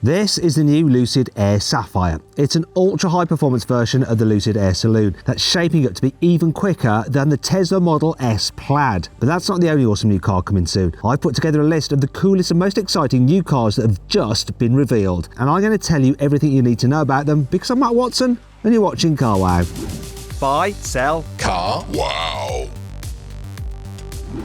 This is the new Lucid Air Sapphire. It's an ultra-high performance version of the Lucid Air Saloon that's shaping up to be even quicker than the Tesla Model S Plaid. But that's not the only awesome new car coming soon. I've put together a list of the coolest and most exciting new cars that have just been revealed. And I'm going to tell you everything you need to know about them because I'm Matt Watson and you're watching Car Wow. Buy, sell, Car Wow.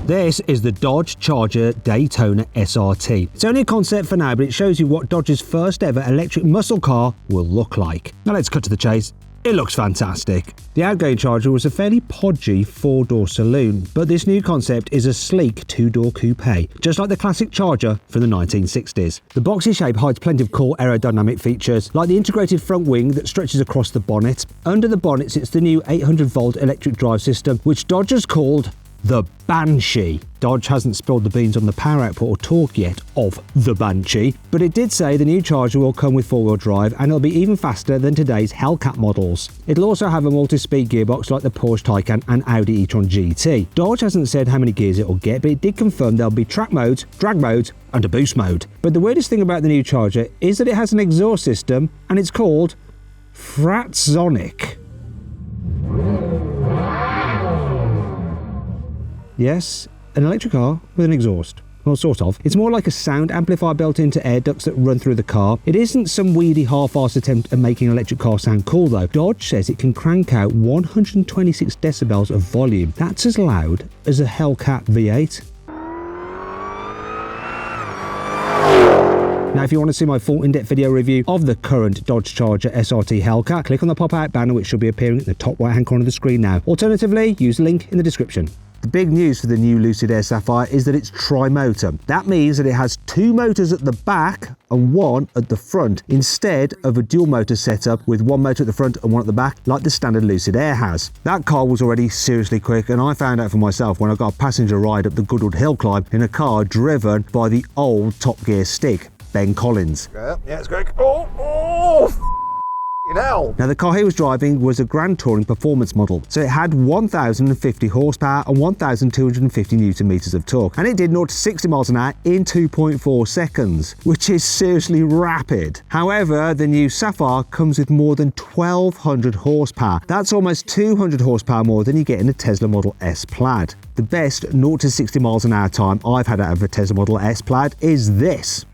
This is the Dodge Charger Daytona SRT. It's only a concept for now, but it shows you what Dodge's first ever electric muscle car will look like. Now let's cut to the chase. It looks fantastic. The outgoing Charger was a fairly podgy four-door saloon, but this new concept is a sleek two-door coupe, just like the classic Charger from the 1960s. The boxy shape hides plenty of cool aerodynamic features, like the integrated front wing that stretches across the bonnet. Under the bonnet sits the new 800-volt electric drive system, which Dodge has called the Banshee. Dodge hasn't spilled the beans on the power output or torque yet of the Banshee, but it did say the new Charger will come with four-wheel drive and it'll be even faster than today's Hellcat models. It'll also have a multi-speed gearbox like the Porsche Taycan and Audi e-tron GT. Dodge hasn't said how many gears it'll get, but it did confirm there'll be track modes, drag modes, and a boost mode. But the weirdest thing about the new Charger is that it has an exhaust system and it's called Fratzonic. Yes, an electric car with an exhaust. Well, sort of. It's more like a sound amplifier built into air ducts that run through the car. It isn't some weedy half-assed attempt at making an electric car sound cool though. Dodge says it can crank out 126 decibels of volume. That's as loud as a Hellcat V8. Now, if you want to see my full in-depth video review of the current Dodge Charger SRT Hellcat, click on the pop-out banner which should be appearing in the top right-hand corner of the screen now. Alternatively, use the link in the description. The big news for the new Lucid Air Sapphire is that it's tri-motor. That means that it has two motors at the back and one at the front, instead of a dual motor setup with one motor at the front and one at the back, like the standard Lucid Air has. That car was already seriously quick, and I found out for myself when I got a passenger ride up the Goodwood Hill climb in a car driven by the old Top Gear stick, Ben Collins. Yeah, it's great. Oh! Hell. Now, the car he was driving was a Grand Touring performance model, so it had 1,050 horsepower and 1,250 newton meters of torque, and it did 0 to 60 miles an hour in 2.4 seconds, which is seriously rapid. However, the new Sapphire comes with more than 1,200 horsepower. That's almost 200 horsepower more than you get in a Tesla Model S Plaid. The best 0 to 60 miles an hour time I've had out of a Tesla Model S Plaid is this.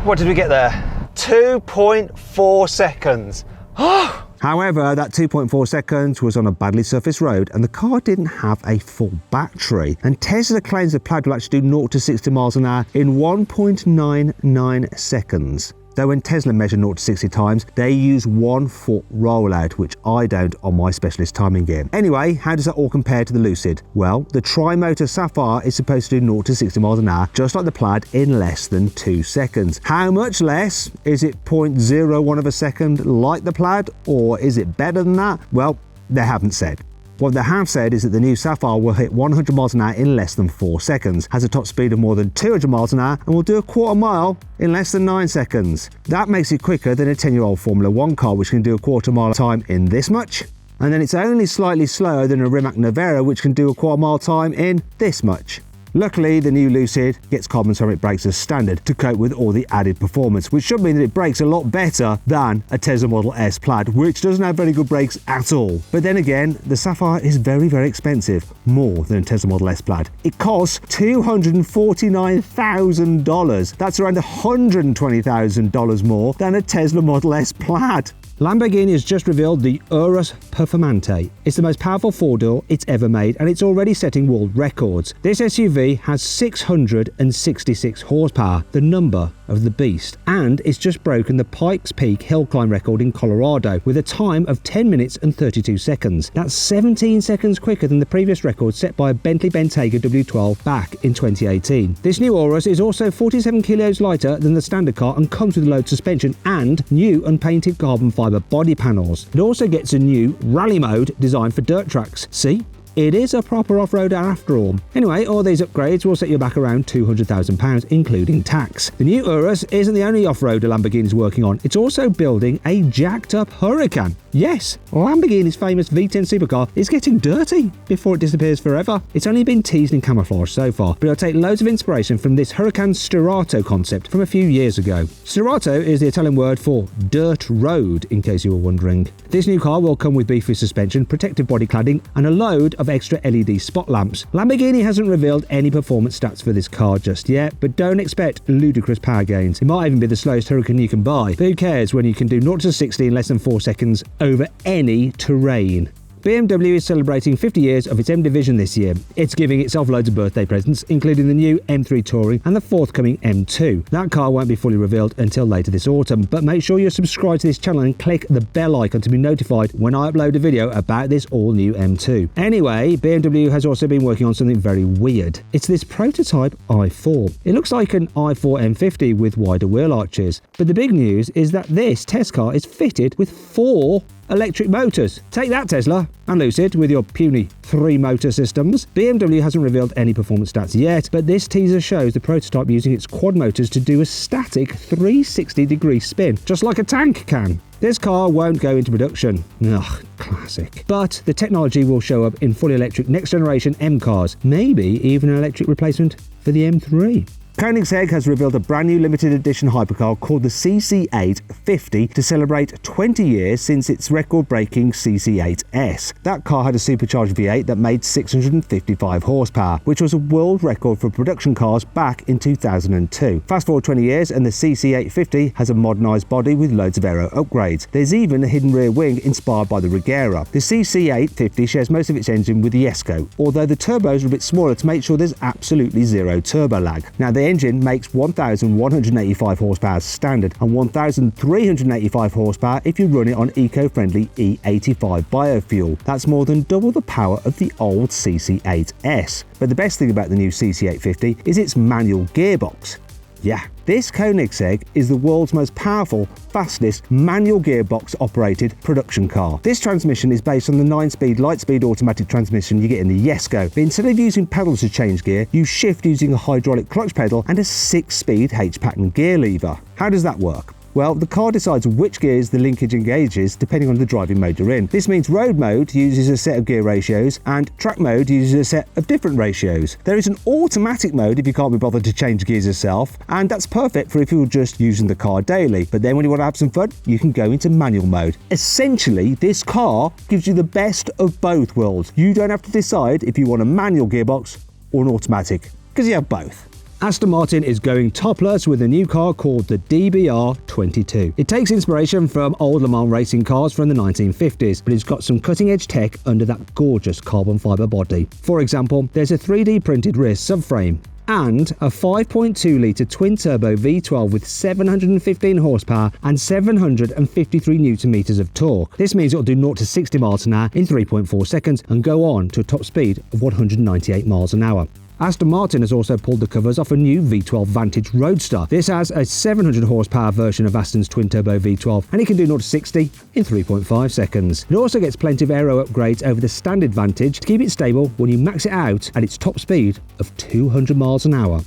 What did we get there? 2.4 seconds. However, that 2.4 seconds was on a badly surfaced road and the car didn't have a full battery. And Tesla claims the Plaid will actually do 0 to 60 miles an hour in 1.99 seconds. Though when Tesla measure 0 to 60 times, they use 1 foot rollout, which I don't on my specialist timing gear. Anyway, how does that all compare to the Lucid? Well, the tri-motor Sapphire is supposed to do 0 to 60 miles an hour, just like the Plaid, in less than 2 seconds. How much less? Is it 0.01 of a second like the Plaid, or is it better than that? Well, they haven't said. What they have said is that the new Sapphire will hit 100 miles an hour in less than 4 seconds, has a top speed of more than 200 miles an hour, and will do a quarter mile in less than 9 seconds. That makes it quicker than a 10-year-old Formula 1 car, which can do a quarter mile time in this much. And then it's only slightly slower than a Rimac Nevera, which can do a quarter mile time in this much. Luckily, the new Lucid gets carbon ceramic brakes as standard to cope with all the added performance, which should mean that it brakes a lot better than a Tesla Model S Plaid, which doesn't have very good brakes at all. But then again, the Sapphire is very, very expensive, more than a Tesla Model S Plaid. It costs $249,000. That's around $120,000 more than a Tesla Model S Plaid. Lamborghini has just revealed the Urus Performante. It's the most powerful four-door it's ever made, and it's already setting world records. This SUV has 666 horsepower, the number of the beast, and it's just broken the Pikes Peak hill climb record in Colorado with a time of 10 minutes and 32 seconds. That's 17 seconds quicker than the previous record set by a Bentley Bentayga W12 back in 2018. This new Urus is also 47 kilos lighter than the standard car and comes with load suspension and new unpainted carbon fiber body panels. It also gets a new rally mode designed for dirt tracks. See? It is a proper off-roader after all. Anyway, all these upgrades will set you back around £200,000, including tax. The new Urus isn't the only off-roader Lamborghini is working on. It's also building a jacked-up Huracan. Yes, Lamborghini's famous V10 supercar is getting dirty before it disappears forever. It's only been teased in camouflage so far, but it'll take loads of inspiration from this Huracan Stirato concept from a few years ago. Stirato is the Italian word for dirt road, in case you were wondering. This new car will come with beefy suspension, protective body cladding, and a load of extra LED spot lamps. Lamborghini hasn't revealed any performance stats for this car just yet, but don't expect ludicrous power gains. It might even be the slowest Huracan you can buy, but who cares when you can do 0 to 60 in less than 4 seconds over any terrain. BMW is celebrating 50 years of its M Division this year. It's giving itself loads of birthday presents, including the new M3 Touring and the forthcoming M2. That car won't be fully revealed until later this autumn, but make sure you're subscribed to this channel and click the bell icon to be notified when I upload a video about this all-new M2. Anyway, BMW has also been working on something very weird. It's this prototype i4. It looks like an i4 M50 with wider wheel arches, but the big news is that this test car is fitted with 4 electric motors. Take that, Tesla and Lucid, with your puny 3-motor systems. BMW hasn't revealed any performance stats yet, but this teaser shows the prototype using its quad motors to do a static 360-degree spin, just like a tank can. This car won't go into production. Ugh, classic. But the technology will show up in fully electric next-generation M cars, maybe even an electric replacement for the M3. Koenigsegg has revealed a brand new limited edition hypercar called the CC8 50 to celebrate 20 years since its record-breaking CC8S. That car had a supercharged V8 that made 655 horsepower, which was a world record for production cars back in 2002. Fast forward 20 years and the CC8 50 has a modernised body with loads of aero upgrades. There's even a hidden rear wing inspired by the Regera. The CC8 50 shares most of its engine with the Jesko, although the turbos are a bit smaller to make sure there's absolutely zero turbo lag. Now, the engine makes 1,185 horsepower standard and 1,385 horsepower if you run it on eco-friendly E85 biofuel. That's more than double the power of the old CC8S. But the best thing about the new CC850 is its manual gearbox. Yeah, this Koenigsegg is the world's most powerful, fastest, manual gearbox-operated production car. This transmission is based on the 9-speed Lightspeed automatic transmission you get in the Jesko, but instead of using pedals to change gear, you shift using a hydraulic clutch pedal and a 6-speed H-pattern gear lever. How does that work? Well, the car decides which gears the linkage engages depending on the driving mode you're in. This means road mode uses a set of gear ratios and track mode uses a set of different ratios. There is an automatic mode if you can't be bothered to change gears yourself, and that's perfect for if you're just using the car daily. But then when you want to have some fun, you can go into manual mode. Essentially, this car gives you the best of both worlds. You don't have to decide if you want a manual gearbox or an automatic, because you have both. Aston Martin is going topless with a new car called the DBR22. It takes inspiration from old Le Mans racing cars from the 1950s, but it's got some cutting-edge tech under that gorgeous carbon fibre body. For example, there's a 3D printed rear subframe and a 5.2-litre twin-turbo V12 with 715 horsepower and 753 Nm of torque. This means it'll do 0 to 60 miles an hour in 3.4 seconds and go on to a top speed of 198 miles an hour. Aston Martin has also pulled the covers off a new V12 Vantage Roadster. This has a 700 horsepower version of Aston's twin-turbo V12, and it can do 0 to 60 in 3.5 seconds. It also gets plenty of aero upgrades over the standard Vantage to keep it stable when you max it out at its top speed of 200 miles an hour.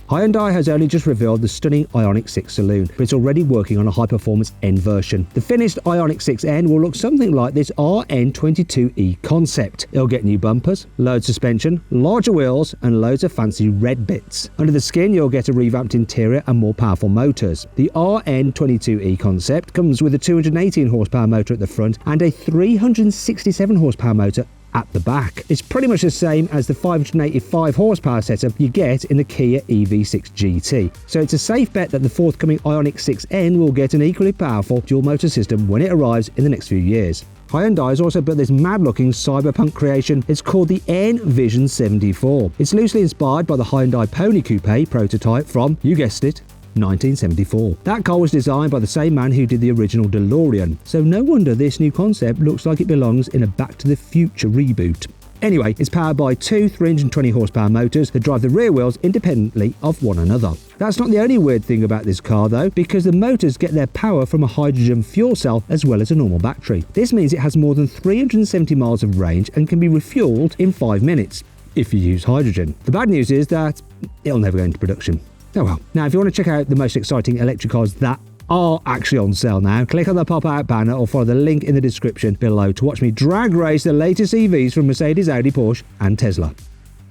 Hyundai has only just revealed the stunning Ioniq 6 saloon, but it's already working on a high-performance N version. The finished Ioniq 6N will look something like this RN22E concept. It'll get new bumpers, load suspension, larger wheels, and loads of fancy red bits. Under the skin, you'll get a revamped interior and more powerful motors. The RN22E concept comes with a 218 horsepower motor at the front and a 367 horsepower motor at the back. It's pretty much the same as the 585 horsepower setup you get in the Kia EV6 GT. So it's a safe bet that the forthcoming Ioniq 6N will get an equally powerful dual motor system when it arrives in the next few years. Hyundai has also built this mad-looking cyberpunk creation. It's called the N-Vision 74. It's loosely inspired by the Hyundai Pony Coupe prototype from, you guessed it, 1974. That car was designed by the same man who did the original DeLorean, so no wonder this new concept looks like it belongs in a Back to the Future reboot. Anyway, it's powered by two 320 horsepower motors that drive the rear wheels independently of one another. That's not the only weird thing about this car though, because the motors get their power from a hydrogen fuel cell as well as a normal battery. This means it has more than 370 miles of range and can be refueled in 5 minutes, if you use hydrogen. The bad news is that it'll never go into production. Oh well. Now, if you want to check out the most exciting electric cars that are actually on sale now. Click on the pop-out banner or follow the link in the description below to watch me drag race the latest EVs from Mercedes, Audi, Porsche and Tesla.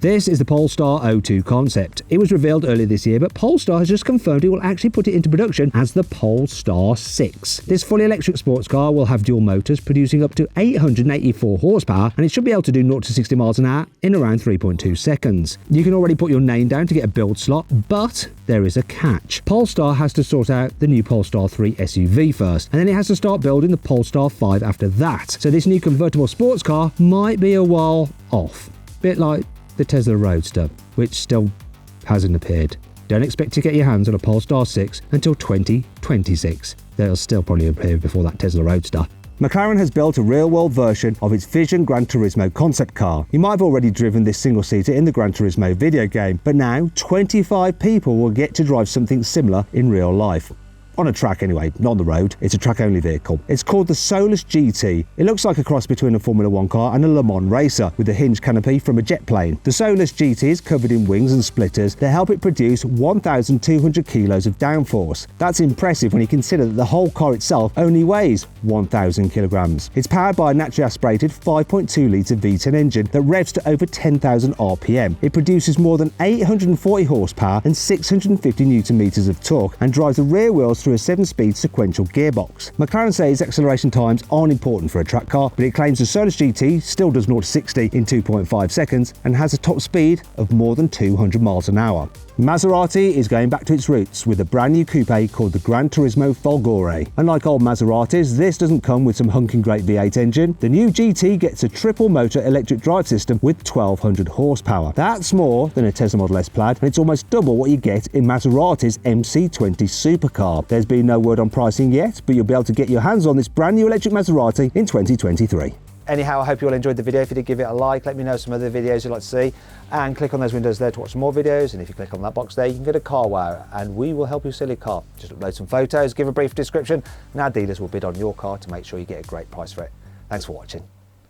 This is the Polestar 02 concept. It was revealed earlier this year, but Polestar has just confirmed it will actually put it into production as the Polestar 6. This fully electric sports car will have dual motors producing up to 884 horsepower, and it should be able to do 0 to 60 miles an hour in around 3.2 seconds. You can already put your name down to get a build slot, but there is a catch. Polestar has to sort out the new Polestar 3 SUV first, and then it has to start building the Polestar 5 after that. So this new convertible sports car might be a while off. Bit like the Tesla Roadster, which still hasn't appeared. Don't expect to get your hands on a Polestar 6 until 2026. They'll still probably appear before that Tesla Roadster. McLaren has built a real-world version of its Vision Gran Turismo concept car. You might have already driven this single-seater in the Gran Turismo video game, but now 25 people will get to drive something similar in real life. On a track anyway, not on the road. It's a track-only vehicle. It's called the Solus GT. It looks like a cross between a Formula 1 car and a Le Mans racer, with a hinged canopy from a jet plane. The Solus GT is covered in wings and splitters that help it produce 1,200 kilos of downforce. That's impressive when you consider that the whole car itself only weighs 1,000 kilograms. It's powered by a naturally aspirated 5.2-litre V10 engine that revs to over 10,000 RPM. It produces more than 840 horsepower and 650 newton meters of torque and drives the rear wheels through a 7-speed sequential gearbox. McLaren says acceleration times aren't important for a track car, but it claims the Solus GT still does 0 to 60 in 2.5 seconds and has a top speed of more than 200 miles an hour. Maserati is going back to its roots with a brand new coupe called the Gran Turismo Folgore. Unlike old Maseratis, this doesn't come with some hunking great V8 engine. The new GT gets a triple motor electric drive system with 1,200 horsepower. That's more than a Tesla Model S Plaid, and it's almost double what you get in Maserati's MC20 supercar. There's been no word on pricing yet, but you'll be able to get your hands on this brand new electric Maserati in 2023. Anyhow, I hope you all enjoyed the video. If you did, give it a like. Let me know some other videos you'd like to see. And click on those windows there to watch some more videos. And if you click on that box there, you can go to CarWow and we will help you sell your car. Just upload some photos, give a brief description, and our dealers will bid on your car to make sure you get a great price for it. Thanks for watching.